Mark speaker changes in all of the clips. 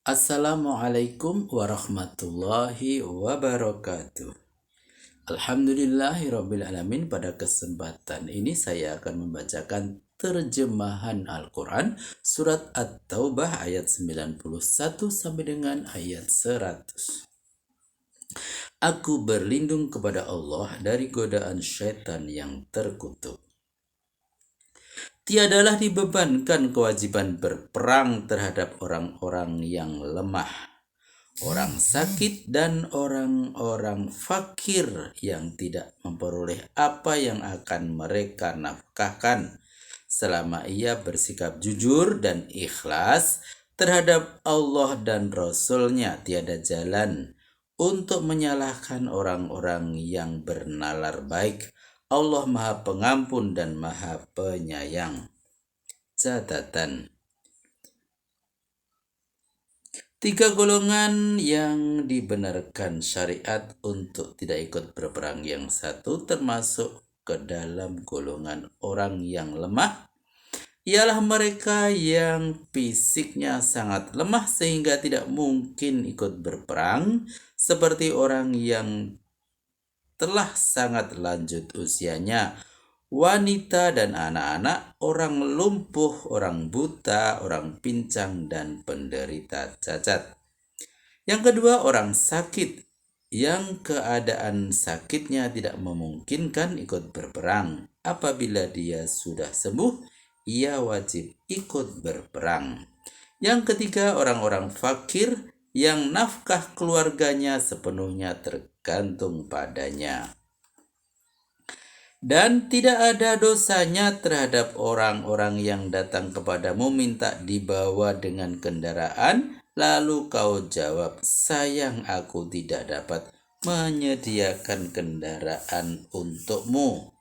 Speaker 1: Assalamualaikum warahmatullahi wabarakatuh. Alhamdulillahirrabbilalamin. Pada kesempatan ini saya akan membacakan terjemahan Al-Quran surat At-Taubah ayat 91 sampai dengan ayat 100. Aku berlindung kepada Allah dari godaan syaitan yang terkutuk. Tiadalah dibebankan kewajiban berperang terhadap orang-orang yang lemah, orang sakit, dan orang-orang fakir yang tidak memperoleh apa yang akan mereka nafkahkan, selama ia bersikap jujur dan ikhlas terhadap Allah dan Rasul-Nya. Tiada jalan untuk menyalahkan orang-orang yang bernalar baik. Allah Maha Pengampun dan Maha Penyayang. Catatan: 3 golongan yang dibenarkan syariat untuk tidak ikut berperang. Yang satu termasuk ke dalam golongan orang yang lemah, ialah mereka yang fisiknya sangat lemah sehingga tidak mungkin ikut berperang, seperti orang yang telah sangat lanjut usianya, wanita dan anak-anak, orang lumpuh, orang buta, orang pincang, dan penderita cacat. Yang kedua, orang sakit yang keadaan sakitnya tidak memungkinkan ikut berperang. Apabila dia sudah sembuh, ia wajib ikut berperang. Yang ketiga, orang-orang fakir yang nafkah keluarganya sepenuhnya tergantung padanya, dan tidak ada dosanya terhadap orang-orang yang datang kepadamu minta dibawa dengan kendaraan, lalu kau jawab, sayang, aku tidak dapat menyediakan kendaraan untukmu.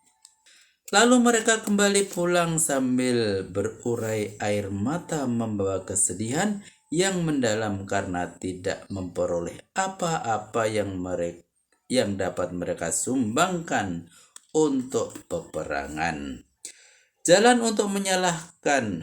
Speaker 1: Lalu mereka kembali pulang sambil berurai air mata, membawa kesedihan yang mendalam karena tidak memperoleh apa-apa yang dapat mereka sumbangkan untuk peperangan. Jalan untuk menyalahkan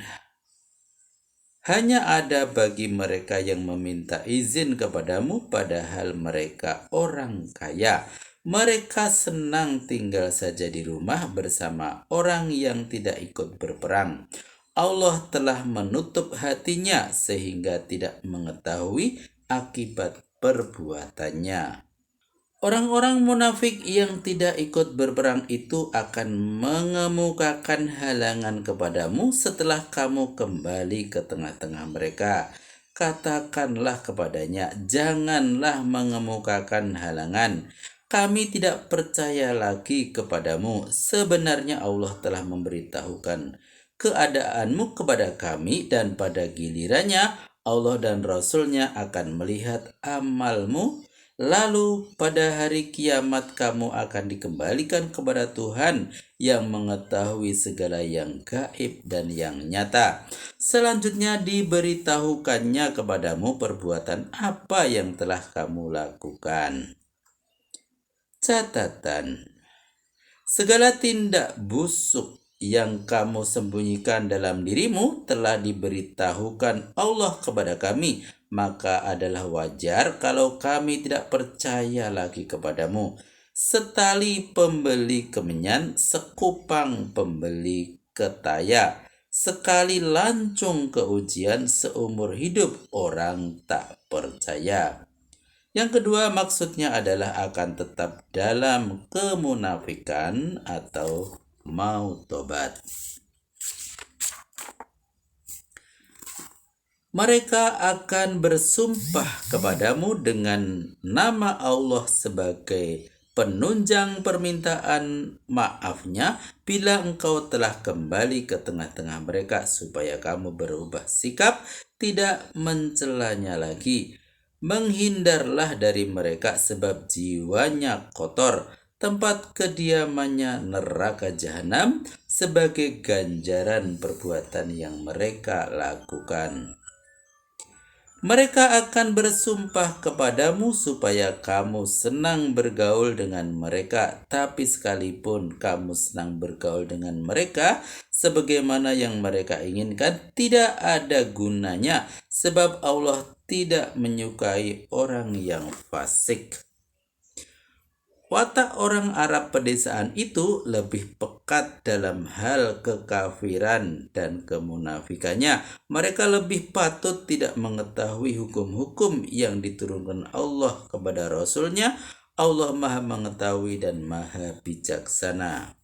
Speaker 1: hanya ada bagi mereka yang meminta izin kepadamu, padahal mereka orang kaya. Mereka senang tinggal saja di rumah bersama orang yang tidak ikut berperang. Allah telah menutup hatinya sehingga tidak mengetahui akibat perbuatannya. Orang-orang munafik yang tidak ikut berperang itu akan mengemukakan halangan kepadamu setelah kamu kembali ke tengah-tengah mereka. Katakanlah kepadanya, janganlah mengemukakan halangan. Kami tidak percaya lagi kepadamu. Sebenarnya Allah telah memberitahukan keadaanmu kepada kami, dan pada gilirannya Allah dan Rasul-Nya akan melihat amalmu. Lalu pada hari kiamat kamu akan dikembalikan kepada Tuhan yang mengetahui segala yang gaib dan yang nyata. Selanjutnya diberitahukannya kepadamu perbuatan apa yang telah kamu lakukan. Catatan: segala tindak busuk yang kamu sembunyikan dalam dirimu telah diberitahukan Allah kepada kami, maka adalah wajar kalau kami tidak percaya lagi kepadamu. Setali pembeli kemenyan, sekupang pembeli ketaya. Sekali lancung ke ujian, seumur hidup orang tak percaya. Yang kedua, maksudnya adalah akan tetap dalam kemunafikan atau mau tobat. Mereka akan bersumpah kepadamu dengan nama Allah sebagai penunjang permintaan maafnya bila engkau telah kembali ke tengah-tengah mereka, supaya kamu berubah sikap, tidak mencelanya lagi. Menghindarlah dari mereka sebab jiwanya kotor, tempat kediamannya neraka jahanam, sebagai ganjaran perbuatan yang mereka lakukan. Mereka akan bersumpah kepadamu supaya kamu senang bergaul dengan mereka, tapi sekalipun kamu senang bergaul dengan mereka, sebagaimana yang mereka inginkan, tidak ada gunanya, sebab Allah tidak menyukai orang yang fasik. Watak orang Arab pedesaan itu lebih pekat dalam hal kekafiran dan kemunafikannya. Mereka lebih patut tidak mengetahui hukum-hukum yang diturunkan Allah kepada Rasul-Nya. Allah Maha Mengetahui dan Maha Bijaksana.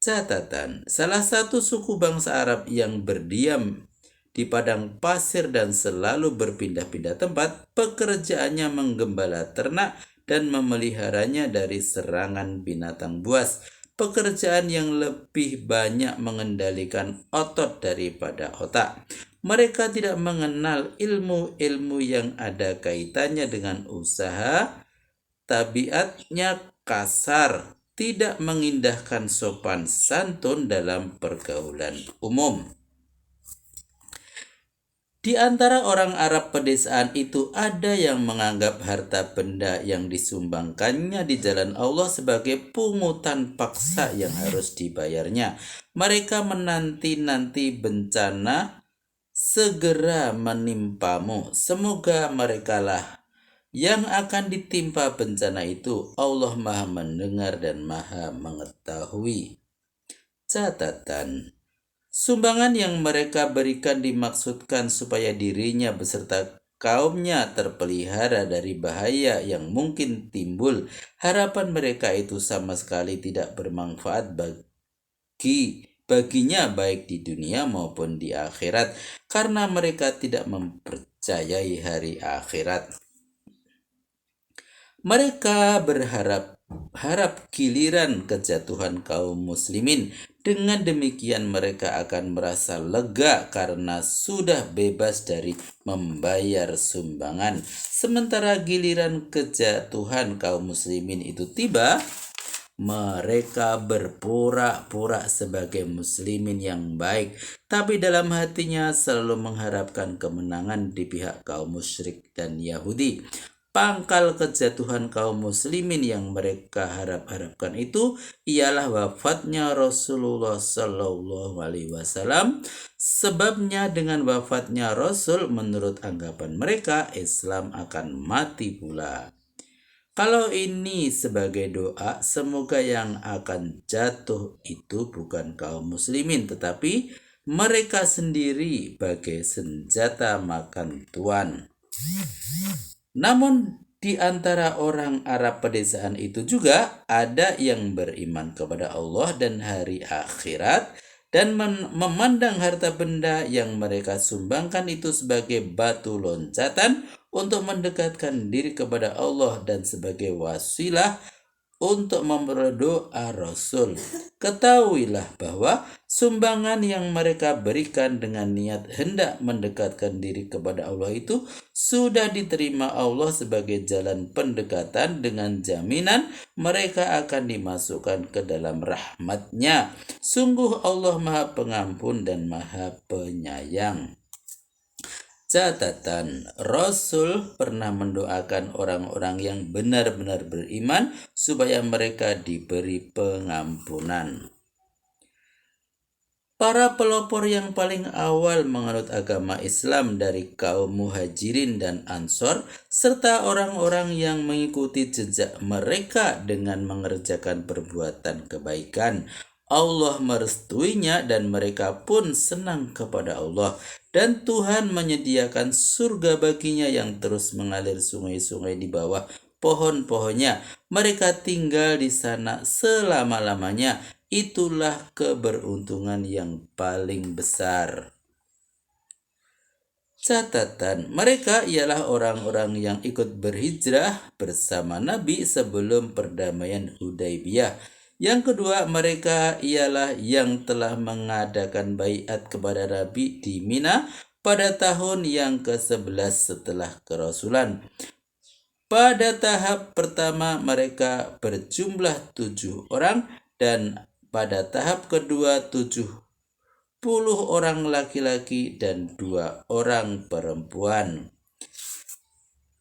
Speaker 1: Catatan, salah satu suku bangsa Arab yang berdiam di padang pasir dan selalu berpindah-pindah tempat, pekerjaannya menggembala ternak dan memeliharanya dari serangan binatang buas. Pekerjaan yang lebih banyak mengendalikan otot daripada otak. Mereka tidak mengenal ilmu-ilmu yang ada kaitannya dengan usaha, tabiatnya kasar, tidak mengindahkan sopan santun dalam pergaulan umum. Di antara orang Arab pedesaan itu ada yang menganggap harta benda yang disumbangkannya di jalan Allah sebagai pungutan paksa yang harus dibayarnya. Mereka menanti-nanti bencana segera menimpamu. Semoga merekalah yang akan ditimpa bencana itu. Allah Maha Mendengar dan Maha Mengetahui. Catatan, sumbangan yang mereka berikan dimaksudkan supaya dirinya beserta kaumnya terpelihara dari bahaya yang mungkin timbul. Harapan mereka itu sama sekali tidak bermanfaat baginya baik di dunia maupun di akhirat, karena mereka tidak mempercayai hari akhirat. Mereka berharap giliran kejatuhan kaum muslimin. Dengan demikian mereka akan merasa lega karena sudah bebas dari membayar sumbangan. Sementara giliran kejatuhan kaum muslimin itu tiba, mereka berpura-pura sebagai muslimin yang baik, tapi dalam hatinya selalu mengharapkan kemenangan di pihak kaum musyrik dan Yahudi. Pangkal kejatuhan kaum muslimin yang mereka harapkan itu ialah wafatnya Rasulullah Shallallahu Alaihi Wasallam. Sebabnya dengan wafatnya Rasul, menurut anggapan mereka, Islam akan mati pula. Kalau ini sebagai doa, semoga yang akan jatuh itu bukan kaum muslimin, tetapi mereka sendiri bagai senjata makan tuan. Namun di antara orang Arab pedesaan itu juga ada yang beriman kepada Allah dan hari akhirat dan memandang harta benda yang mereka sumbangkan itu sebagai batu loncatan untuk mendekatkan diri kepada Allah dan sebagai wasilah untuk memperoleh doa Rasul. Ketahuilah bahwa sumbangan yang mereka berikan dengan niat hendak mendekatkan diri kepada Allah itu sudah diterima Allah sebagai jalan pendekatan dengan jaminan mereka akan dimasukkan ke dalam rahmat-Nya. Sungguh Allah Maha Pengampun dan Maha Penyayang. Catatan, Rasul pernah mendoakan orang-orang yang benar-benar beriman supaya mereka diberi pengampunan. Para pelopor yang paling awal menganut agama Islam dari kaum Muhajirin dan Ansor, serta orang-orang yang mengikuti jejak mereka dengan mengerjakan perbuatan kebaikan, Allah merestuinya dan mereka pun senang kepada Allah. Dan Tuhan menyediakan surga baginya yang terus mengalir sungai-sungai di bawah pohon-pohonnya. Mereka tinggal di sana selama-lamanya. Itulah keberuntungan yang paling besar. Catatan, mereka ialah orang-orang yang ikut berhijrah bersama Nabi sebelum perdamaian Hudaybiyah. Yang kedua, mereka ialah yang telah mengadakan baiat kepada Nabi di Mina pada tahun yang ke-11 setelah kerasulan. Pada tahap pertama mereka berjumlah 7 orang dan pada tahap kedua 70 orang laki-laki dan 2 orang perempuan.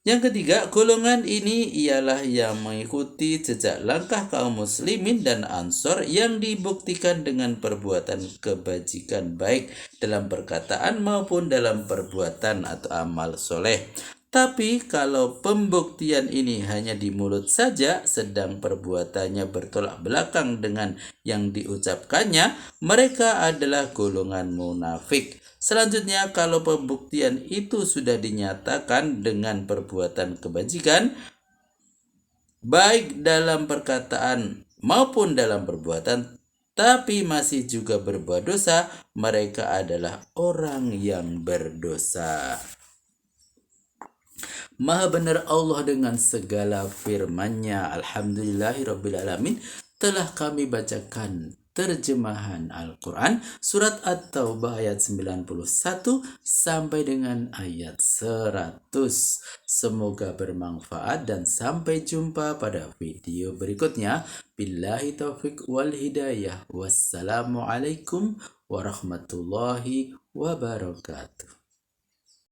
Speaker 1: Yang ketiga, golongan ini ialah yang mengikuti jejak langkah kaum muslimin dan ansor yang dibuktikan dengan perbuatan kebajikan baik dalam perkataan maupun dalam perbuatan atau amal soleh. Tapi kalau pembuktian ini hanya di mulut saja, sedang perbuatannya bertolak belakang dengan yang diucapkannya, mereka adalah golongan munafik. Selanjutnya, kalau pembuktian itu sudah dinyatakan dengan perbuatan kebajikan, baik dalam perkataan maupun dalam perbuatan, tapi masih juga berbuat dosa, mereka adalah orang yang berdosa. Maha benar Allah dengan segala firman-Nya. Alhamdulillahirrabbilalamin. Telah kami bacakan terjemahan Al-Quran surat At-Taubah ayat 91 sampai dengan ayat 100. Semoga bermanfaat dan sampai jumpa pada video berikutnya. Billahi taufiq wal hidayah. Wassalamualaikum warahmatullahi wabarakatuh.